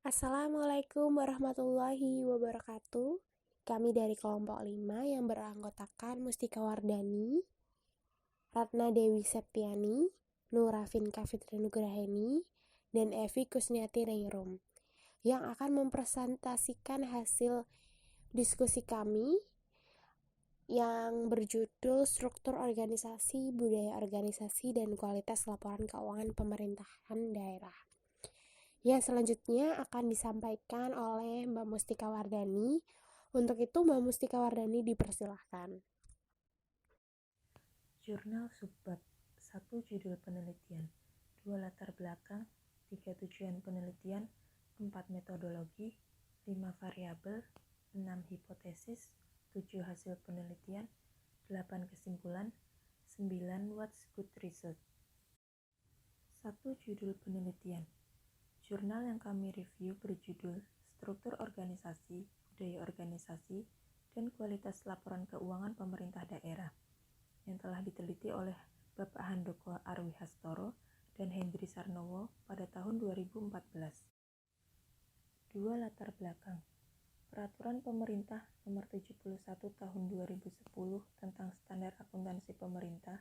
Assalamualaikum warahmatullahi wabarakatuh. Kami dari kelompok 5 yang beranggotakan Mustika Wardani, Ratna Dewi Septiani, Nurafin Fitri Nugraheni, dan Evi Kusniati Ningrum yang akan mempresentasikan hasil diskusi kami yang berjudul Struktur Organisasi, Budaya Organisasi, dan Kualitas Laporan Keuangan Pemerintahan Daerah. Yang selanjutnya akan disampaikan oleh Mbak Mustika Wardani. Untuk itu Mbak Mustika Wardani dipersilahkan. Jurnal Subbab 1 judul penelitian, 2 latar belakang, 3 tujuan penelitian, 4 metodologi, 5 variabel, 6 hipotesis, 7 hasil penelitian, 8 kesimpulan, 9 what's good result. 1 judul penelitian. Jurnal yang kami review berjudul Struktur Organisasi, Budaya Organisasi, dan Kualitas Laporan Keuangan Pemerintah Daerah yang telah diteliti oleh Bapak Handoko Arwi Hastoro dan Hendri Sarnowo pada tahun 2014. 2 latar belakang. Peraturan Pemerintah Nomor 71 Tahun 2010 tentang Standar Akuntansi Pemerintah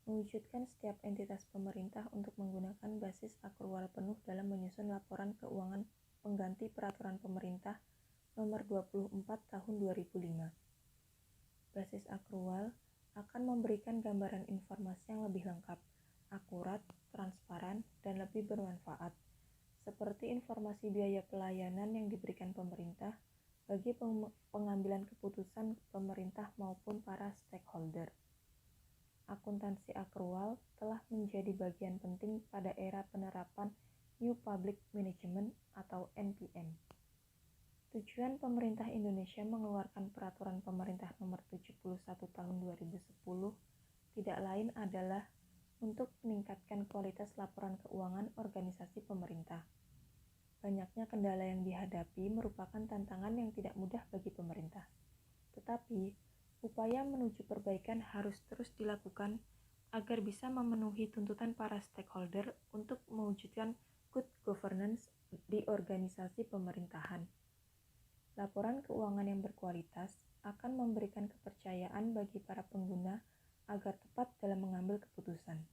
mewujudkan setiap entitas pemerintah untuk menggunakan basis akrual penuh dalam menyusun laporan keuangan pengganti Peraturan Pemerintah Nomor 24 Tahun 2005. Basis akrual akan memberikan gambaran informasi yang lebih lengkap, akurat, transparan, dan lebih bermanfaat, seperti informasi biaya pelayanan yang diberikan pemerintah bagi pengambilan keputusan pemerintah maupun para stakeholder. Akuntansi akrual telah menjadi bagian penting pada era penerapan New Public Management atau NPM. Tujuan pemerintah Indonesia mengeluarkan Peraturan Pemerintah Nomor 71 Tahun 2010 tidak lain adalah untuk meningkatkan kualitas laporan keuangan organisasi pemerintah. Banyaknya kendala yang dihadapi merupakan tantangan yang tidak mudah bagi pemerintah. Tetapi, upaya menuju perbaikan harus terus dilakukan agar bisa memenuhi tuntutan para stakeholder untuk mewujudkan good governance di organisasi pemerintahan. Laporan keuangan yang berkualitas akan memberikan kepercayaan bagi para pengguna agar tepat dalam mengambil keputusan.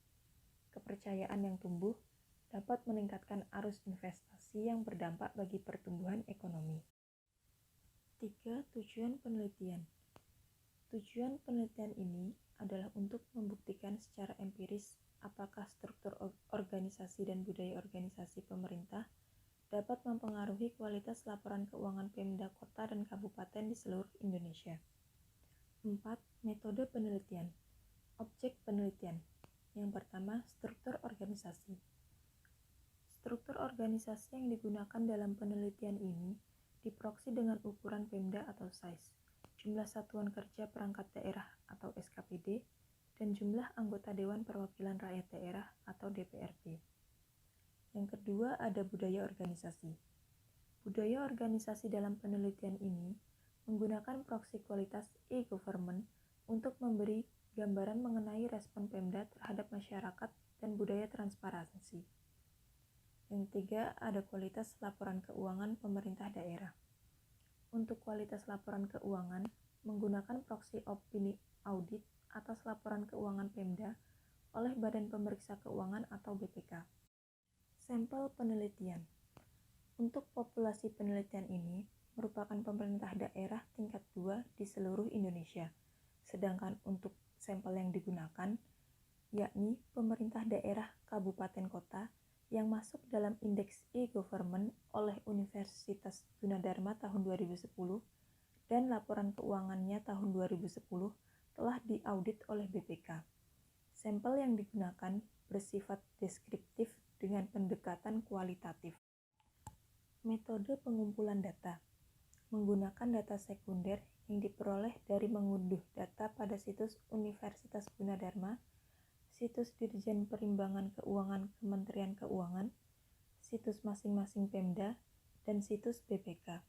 Kepercayaan yang tumbuh dapat meningkatkan arus investasi yang berdampak bagi pertumbuhan ekonomi. 3. Tujuan penelitian. Tujuan penelitian ini adalah untuk membuktikan secara empiris apakah struktur organisasi dan budaya organisasi pemerintah dapat mempengaruhi kualitas laporan keuangan Pemda Kota dan Kabupaten di seluruh Indonesia. 4. Metode penelitian. Objek penelitian. Yang pertama, struktur organisasi. Struktur organisasi yang digunakan dalam penelitian ini diproksi dengan ukuran Pemda atau size, jumlah satuan kerja perangkat daerah atau SKPD, dan jumlah anggota Dewan Perwakilan Rakyat Daerah atau DPRD. Yang kedua ada budaya organisasi. Budaya organisasi dalam penelitian ini menggunakan proksi kualitas e-government untuk memberi gambaran mengenai respon Pemda terhadap masyarakat dan budaya transparansi. Yang ketiga ada kualitas laporan keuangan pemerintah daerah. Untuk kualitas laporan keuangan, menggunakan proksi opini audit atas laporan keuangan Pemda oleh Badan Pemeriksa Keuangan atau BPK. Sampel penelitian. Untuk populasi penelitian ini merupakan pemerintah daerah tingkat 2 di seluruh Indonesia. Sedangkan untuk sampel yang digunakan, yakni pemerintah daerah kabupaten kota yang masuk dalam indeks e-government oleh Universitas Gunadarma tahun 2010 dan laporan keuangannya tahun 2010 telah diaudit oleh BPK. Sampel yang digunakan bersifat deskriptif dengan pendekatan kualitatif. Metode pengumpulan data. Menggunakan data sekunder yang diperoleh dari mengunduh data pada situs Universitas Gunadarma, situs Dirjen Perimbangan Keuangan Kementerian Keuangan, situs masing-masing Pemda, dan situs BPK.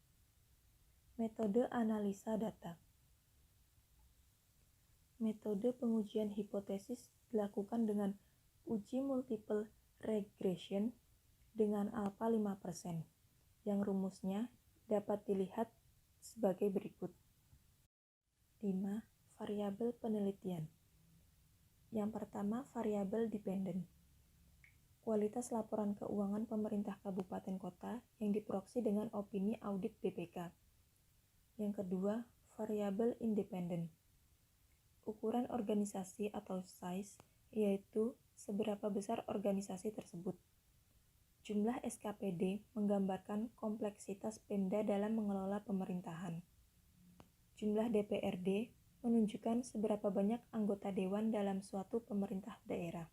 Metode analisa data. Metode pengujian hipotesis dilakukan dengan uji multiple regression dengan alpha 5%. yang rumusnya dapat dilihat sebagai berikut. 5. Variabel penelitian. Yang pertama, variabel dependen. Kualitas laporan keuangan pemerintah kabupaten kota yang diproksi dengan opini audit BPK. Yang kedua, variabel independen. Ukuran organisasi atau size, yaitu seberapa besar organisasi tersebut. Jumlah SKPD menggambarkan kompleksitas Pemda dalam mengelola pemerintahan. Jumlah DPRD menunjukkan seberapa banyak anggota dewan dalam suatu pemerintah daerah.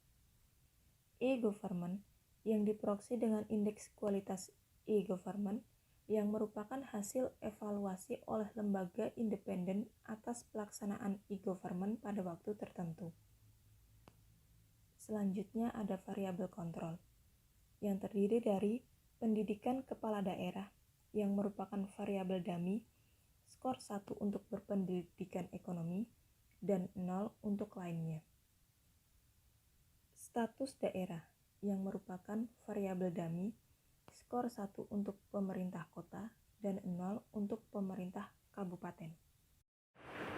E-government yang diproksi dengan indeks kualitas e-government yang merupakan hasil evaluasi oleh lembaga independen atas pelaksanaan e-government pada waktu tertentu. Selanjutnya ada variabel kontrol yang terdiri dari pendidikan kepala daerah yang merupakan variabel dummy, skor 1 untuk berpendidikan ekonomi, dan 0 untuk lainnya. Status daerah yang merupakan variabel dummy, skor 1 untuk pemerintah kota, dan 0 untuk pemerintah kabupaten.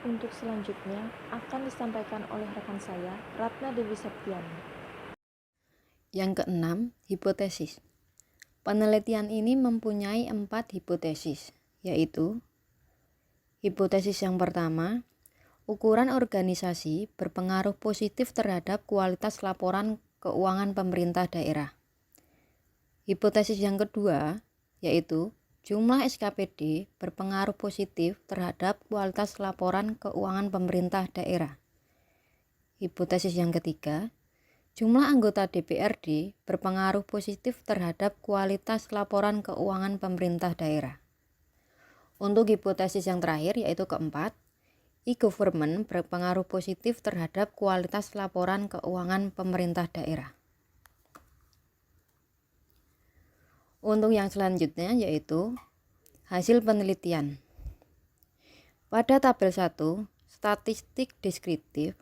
Untuk selanjutnya akan disampaikan oleh rekan saya, Ratna Dewi Septiani. Yang keenam, hipotesis. Penelitian ini mempunyai 4 hipotesis, yaitu hipotesis yang pertama, ukuran organisasi berpengaruh positif terhadap kualitas laporan keuangan pemerintah daerah. Hipotesis yang kedua, yaitu jumlah SKPD berpengaruh positif terhadap kualitas laporan keuangan pemerintah daerah. Hipotesis yang ketiga, jumlah anggota DPRD berpengaruh positif terhadap kualitas laporan keuangan pemerintah daerah. Untuk hipotesis yang terakhir, yaitu keempat, e-government berpengaruh positif terhadap kualitas laporan keuangan pemerintah daerah. Untuk yang selanjutnya yaitu hasil penelitian. Pada tabel 1, statistik deskriptif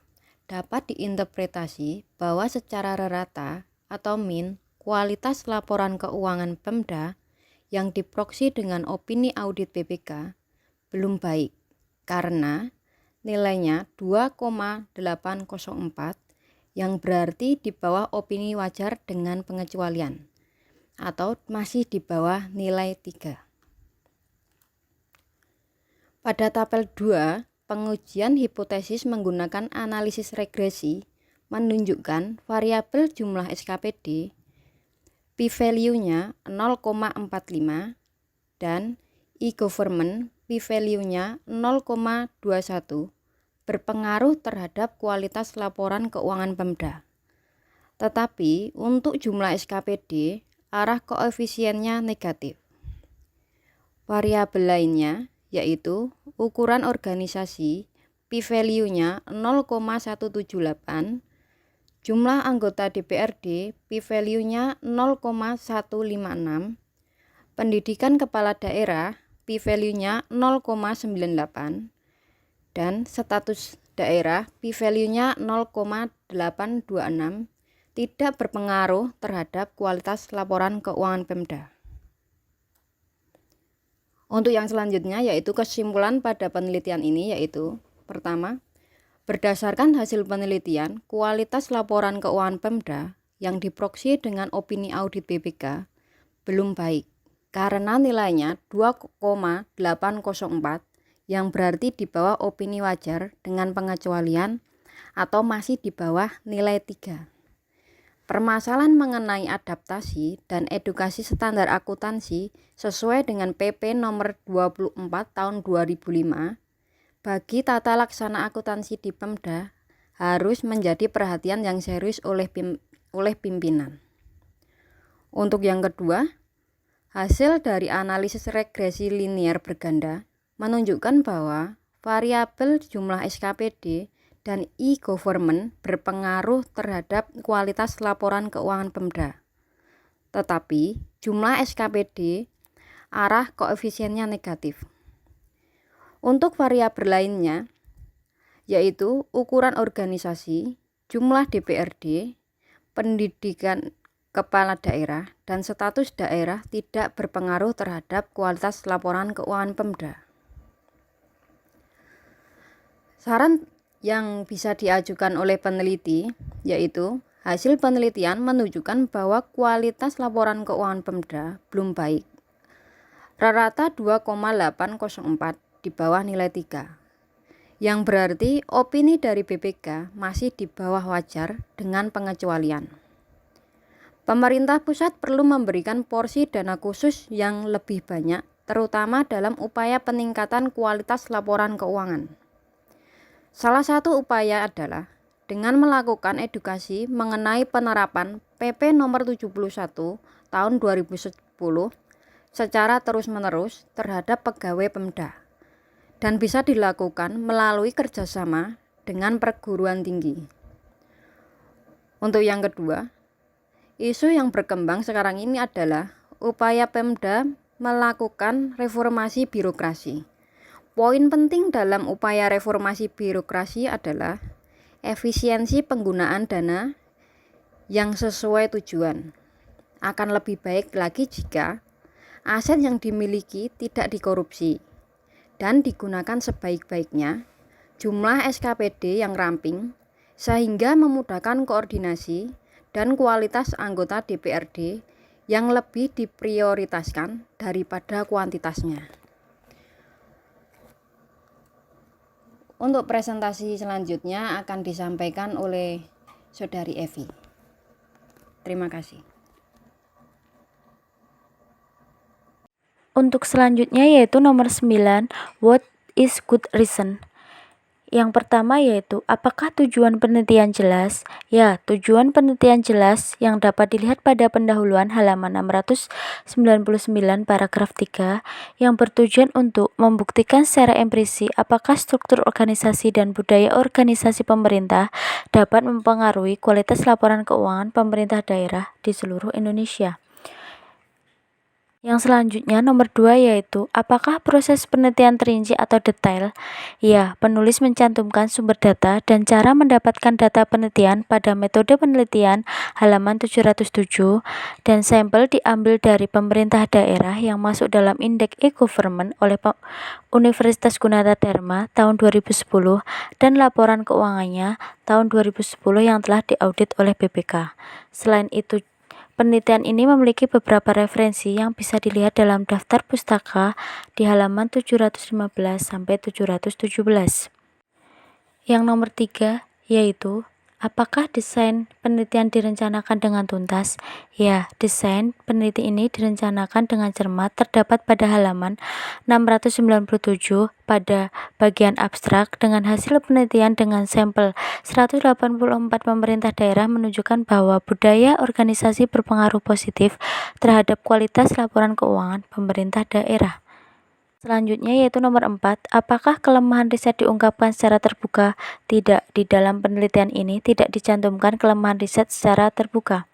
dapat diinterpretasi bahwa secara rata atau mean kualitas laporan keuangan Pemda yang diproksi dengan opini audit BPK belum baik karena nilainya 2,804 yang berarti di bawah opini wajar dengan pengecualian atau masih di bawah nilai 3. Pada tabel 2, pengujian hipotesis menggunakan analisis regresi menunjukkan variabel jumlah SKPD p-value-nya 0,45 dan e-government p-value-nya 0,21 berpengaruh terhadap kualitas laporan keuangan Pemda. Tetapi untuk jumlah SKPD, arah koefisiennya negatif. Variabel lainnya yaitu ukuran organisasi p-value-nya 0,178, jumlah anggota DPRD p-value-nya 0,156, pendidikan kepala daerah p-value-nya 0,98, dan status daerah p-value-nya 0,826 tidak berpengaruh terhadap kualitas laporan keuangan Pemda. Untuk yang selanjutnya yaitu kesimpulan pada penelitian ini yaitu pertama, berdasarkan hasil penelitian, kualitas laporan keuangan Pemda yang diproksi dengan opini audit BPK belum baik karena nilainya 2,804 yang berarti di bawah opini wajar dengan pengecualian atau masih di bawah nilai 3. Permasalahan mengenai adaptasi dan edukasi standar akuntansi sesuai dengan PP nomor 24 tahun 2005 bagi tata laksana akuntansi di Pemda harus menjadi perhatian yang serius oleh pimpinan. Untuk yang kedua, hasil dari analisis regresi linier berganda menunjukkan bahwa variabel jumlah SKPD dan e-government berpengaruh terhadap kualitas laporan keuangan Pemda. Tetapi jumlah SKPD arah koefisiennya negatif. Untuk variabel lainnya yaitu ukuran organisasi, jumlah DPRD, pendidikan kepala daerah dan status daerah tidak berpengaruh terhadap kualitas laporan keuangan Pemda. Saran yang bisa diajukan oleh peneliti yaitu hasil penelitian menunjukkan bahwa kualitas laporan keuangan Pemda belum baik. Rata 2,804 di bawah nilai 3. Yang berarti opini dari BPK masih di bawah wajar dengan pengecualian. Pemerintah pusat perlu memberikan porsi dana khusus yang lebih banyak, terutama dalam upaya peningkatan kualitas laporan keuangan. Salah satu upaya adalah dengan melakukan edukasi mengenai penerapan PP nomor 71 tahun 2010 secara terus-menerus terhadap pegawai Pemda dan bisa dilakukan melalui kerjasama dengan perguruan tinggi. Untuk yang kedua, isu yang berkembang sekarang ini adalah upaya Pemda melakukan reformasi birokrasi. Poin penting dalam upaya reformasi birokrasi adalah efisiensi penggunaan dana yang sesuai tujuan. Akan lebih baik lagi jika aset yang dimiliki tidak dikorupsi dan digunakan sebaik-baiknya, jumlah SKPD yang ramping, sehingga memudahkan koordinasi dan kualitas anggota DPRD yang lebih diprioritaskan daripada kuantitasnya. Untuk presentasi selanjutnya akan disampaikan oleh Saudari Evi. Terima kasih. Untuk selanjutnya yaitu nomor 9, what is good reason? Yang pertama yaitu, apakah tujuan penelitian jelas? Ya, tujuan penelitian jelas yang dapat dilihat pada pendahuluan halaman 699 paragraf 3 yang bertujuan untuk membuktikan secara empiris apakah struktur organisasi dan budaya organisasi pemerintah dapat mempengaruhi kualitas laporan keuangan pemerintah daerah di seluruh Indonesia. Yang selanjutnya nomor 2 yaitu, apakah proses penelitian terinci atau detail? Ya, penulis mencantumkan sumber data dan cara mendapatkan data penelitian pada metode penelitian halaman 707 dan sampel diambil dari pemerintah daerah yang masuk dalam Indeks e-Government oleh Universitas Gunata Dharma tahun 2010 dan laporan keuangannya tahun 2010 yang telah diaudit oleh BPK. Selain itu, penelitian ini memiliki beberapa referensi yang bisa dilihat dalam daftar pustaka di halaman 715 sampai 717. Yang nomor 3 yaitu, apakah desain penelitian direncanakan dengan tuntas? Ya, desain peneliti ini direncanakan dengan cermat terdapat pada halaman 697 pada bagian abstrak dengan hasil penelitian dengan sampel 184 pemerintah daerah menunjukkan bahwa budaya organisasi berpengaruh positif terhadap kualitas laporan keuangan pemerintah daerah. Selanjutnya yaitu nomor 4, apakah kelemahan riset diungkapkan secara terbuka? Tidak, di dalam penelitian ini tidak dicantumkan kelemahan riset secara terbuka.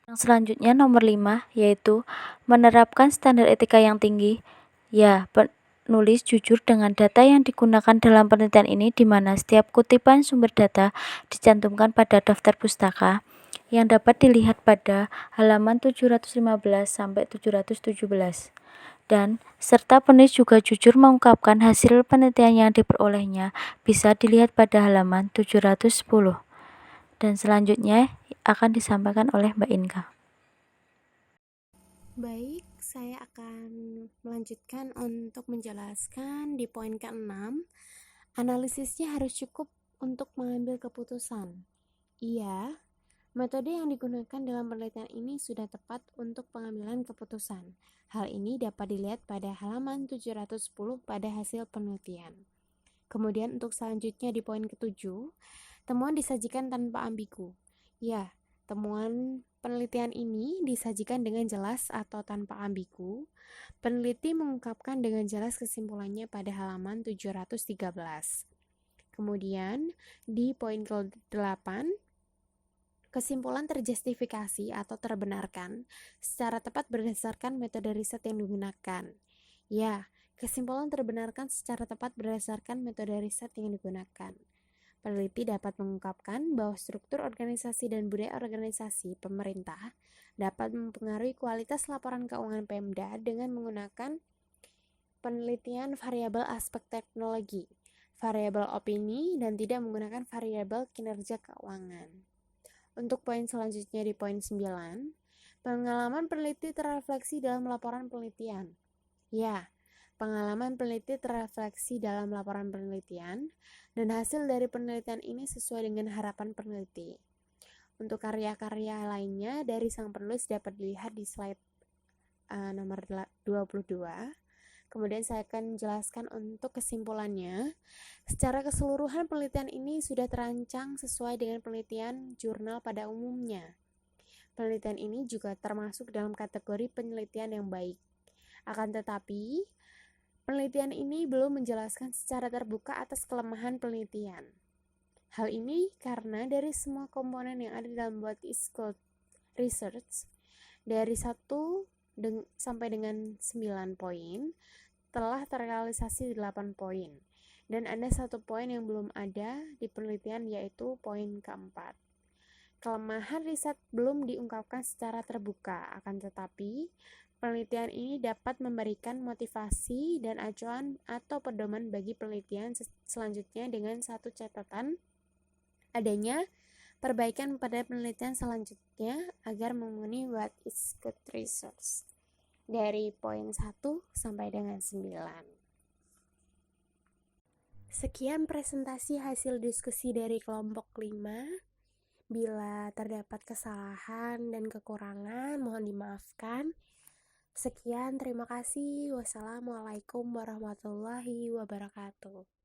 Yang selanjutnya nomor 5 yaitu menerapkan standar etika yang tinggi. Ya, penulis jujur dengan data yang digunakan dalam penelitian ini di mana setiap kutipan sumber data dicantumkan pada daftar pustaka yang dapat dilihat pada halaman 715 sampai 717. Dan serta penulis juga jujur mengungkapkan hasil penelitian yang diperolehnya bisa dilihat pada halaman 710. Dan selanjutnya akan disampaikan oleh Mbak Inka. Baik, saya akan melanjutkan untuk menjelaskan di poin ke-6. Analisisnya harus cukup untuk mengambil keputusan. Iya, metode yang digunakan dalam penelitian ini sudah tepat untuk pengambilan keputusan. Hal ini dapat dilihat pada halaman 710 pada hasil penelitian. Kemudian untuk selanjutnya di poin ke-7, temuan disajikan tanpa ambigu. Ya, temuan penelitian ini disajikan dengan jelas atau tanpa ambigu. Peneliti mengungkapkan dengan jelas kesimpulannya pada halaman 713. Kemudian di poin ke-8, kesimpulan terjustifikasi atau terbenarkan secara tepat berdasarkan metode riset yang digunakan. Ya, kesimpulan terbenarkan secara tepat berdasarkan metode riset yang digunakan. Peneliti dapat mengungkapkan bahwa struktur organisasi dan budaya organisasi pemerintah dapat mempengaruhi kualitas laporan keuangan Pemda dengan menggunakan penelitian variabel aspek teknologi, variabel opini, dan tidak menggunakan variabel kinerja keuangan. Untuk poin selanjutnya di poin 9, pengalaman peneliti terrefleksi dalam laporan penelitian. Ya, pengalaman peneliti terrefleksi dalam laporan penelitian dan hasil dari penelitian ini sesuai dengan harapan peneliti. Untuk karya-karya lainnya dari sang penulis dapat dilihat di slide nomor 22. Kemudian saya akan menjelaskan untuk kesimpulannya. Secara keseluruhan penelitian ini sudah terancang sesuai dengan penelitian jurnal pada umumnya. Penelitian ini juga termasuk dalam kategori penelitian yang baik. Akan tetapi, penelitian ini belum menjelaskan secara terbuka atas kelemahan penelitian. Hal ini karena dari semua komponen yang ada dalam What is Called Research, dari 1 sampai dengan 9 poin, telah terrealisasi 8 poin. Dan ada 1 poin yang belum ada di penelitian, yaitu poin keempat. Kelemahan riset belum diungkapkan secara terbuka, akan tetapi penelitian ini dapat memberikan motivasi dan acuan atau pedoman bagi penelitian selanjutnya dengan satu catatan adanya perbaikan pada penelitian selanjutnya agar memenuhi what is good research dari poin 1 sampai dengan 9. Sekian presentasi hasil diskusi dari kelompok 5. Bila terdapat kesalahan dan kekurangan, mohon dimaafkan. Sekian, terima kasih. Wassalamualaikum warahmatullahi wabarakatuh.